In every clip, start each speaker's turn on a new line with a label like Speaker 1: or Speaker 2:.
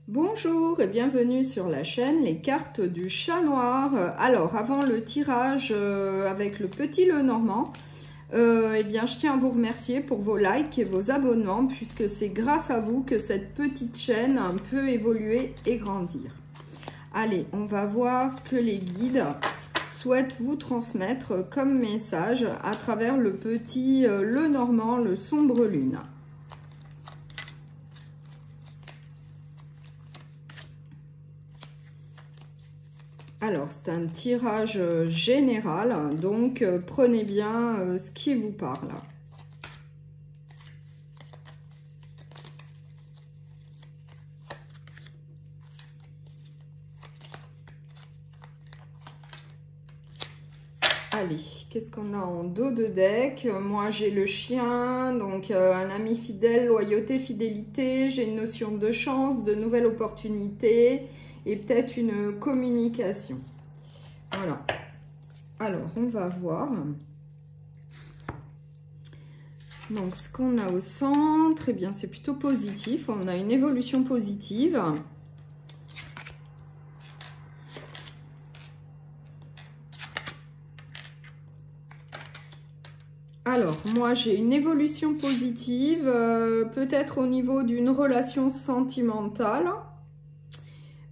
Speaker 1: Bonjour et bienvenue sur la chaîne Les Cartes du Chat Noir. Alors, avant le tirage avec le petit Lenormand, eh bien, je tiens à vous remercier pour vos likes et vos abonnements, puisque c'est grâce à vous que cette petite chaîne peut évoluer et grandir. Allez, on va voir ce que les guides souhaitent vous transmettre comme message à travers le petit Lenormand, le sombre lune. Alors, c'est un tirage général, donc prenez bien ce qui vous parle. Allez, qu'est-ce qu'on a en dos de deck? Moi, j'ai le chien, donc un ami fidèle, loyauté, fidélité. J'ai une notion de chance, de nouvelles opportunités et peut-être une communication. Voilà. Alors, on va voir. Donc, ce qu'on a au centre, eh bien, c'est plutôt positif. On a une évolution positive. Alors, moi, j'ai une évolution positive, peut-être au niveau d'une relation sentimentale,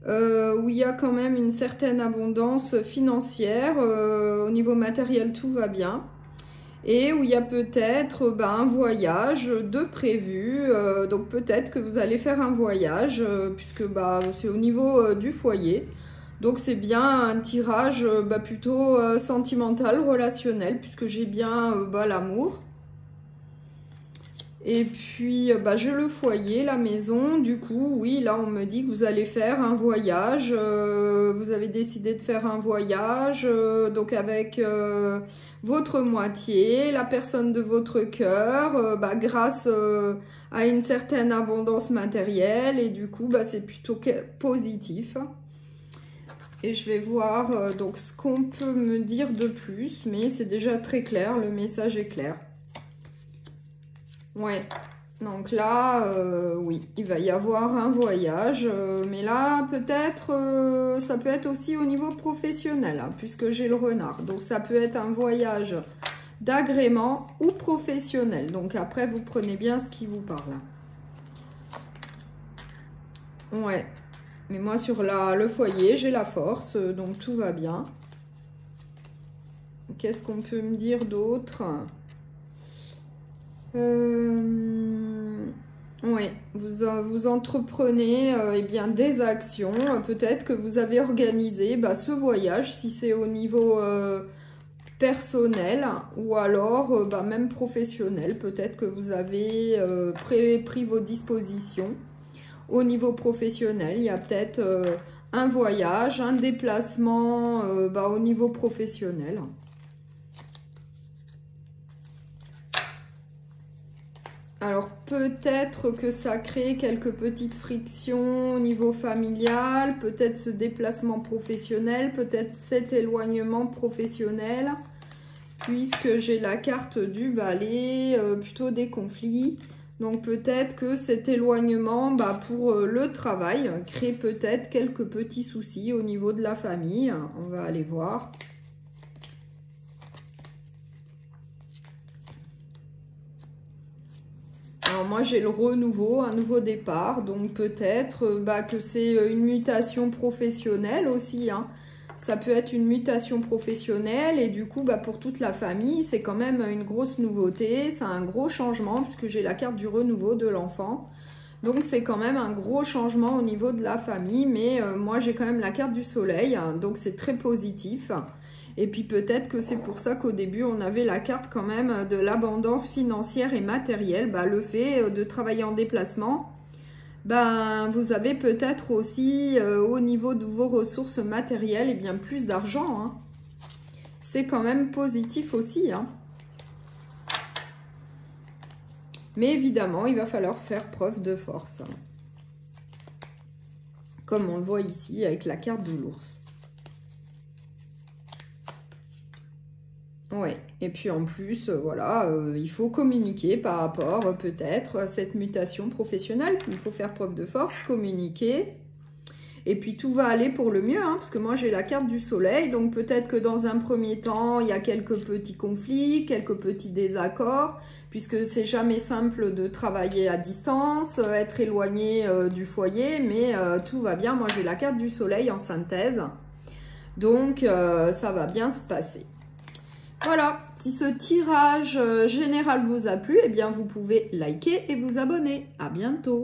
Speaker 1: où il y a quand même une certaine abondance financière. Au niveau matériel, tout va bien. Et où il y a peut-être un voyage de prévu. Donc, peut-être que vous allez faire un voyage, puisque c'est au niveau du foyer. Donc, c'est bien un tirage plutôt sentimental, relationnel, puisque j'ai bien l'amour. Et puis, j'ai le foyer, la maison. Du coup, oui, là, on me dit que vous allez faire un voyage. Vous avez décidé de faire un voyage, donc avec votre moitié, la personne de votre cœur, grâce à une certaine abondance matérielle. Et du coup, c'est plutôt positif. Et je vais voir donc ce qu'on peut me dire de plus, mais c'est déjà très clair, le message est clair. Ouais, donc là, oui, il va y avoir un voyage, mais là, peut-être, ça peut être aussi au niveau professionnel, hein, puisque j'ai le renard. Donc, ça peut être un voyage d'agrément ou professionnel. Donc, après, vous prenez bien ce qui vous parle. Ouais. Mais moi, sur le foyer, j'ai la force, donc tout va bien. Qu'est-ce qu'on peut me dire d'autre? Oui, vous entreprenez bien, des actions. Peut-être que vous avez organisé ce voyage, si c'est au niveau personnel ou alors même professionnel. Peut-être que vous avez pris vos dispositions. Au niveau professionnel, il y a peut-être un voyage, un déplacement au niveau professionnel. Alors, peut-être que ça crée quelques petites frictions au niveau familial, peut-être ce déplacement professionnel, peut-être cet éloignement professionnel, puisque j'ai la carte du balai, plutôt des conflits. Donc peut-être que cet éloignement pour le travail crée peut-être quelques petits soucis au niveau de la famille. On va aller voir. Alors moi j'ai le renouveau, un nouveau départ. Donc peut-être que c'est une mutation professionnelle aussi, hein. Ça peut être une mutation professionnelle et du coup, pour toute la famille, c'est quand même une grosse nouveauté. C'est un gros changement puisque j'ai la carte du renouveau de l'enfant. Donc, c'est quand même un gros changement au niveau de la famille. Mais moi, j'ai quand même la carte du soleil. Donc, c'est très positif. Et puis, peut-être que c'est pour ça qu'au début, on avait la carte quand même de l'abondance financière et matérielle. Le fait de travailler en déplacement. Vous avez peut-être aussi au niveau de vos ressources matérielles bien plus d'argent, hein. C'est quand même positif aussi, hein. Mais évidemment, il va falloir faire preuve de force, hein. Comme on le voit ici avec la carte de l'ours. Ouais, et puis en plus, voilà, il faut communiquer par rapport peut-être à cette mutation professionnelle. Il faut faire preuve de force, communiquer. Et puis tout va aller pour le mieux, hein, parce que moi j'ai la carte du soleil, donc peut-être que dans un premier temps, il y a quelques petits conflits, quelques petits désaccords, puisque c'est jamais simple de travailler à distance, être éloigné du foyer, mais tout va bien. Moi j'ai la carte du soleil en synthèse, donc ça va bien se passer. Voilà, si ce tirage général vous a plu, eh bien vous pouvez liker et vous abonner. À bientôt.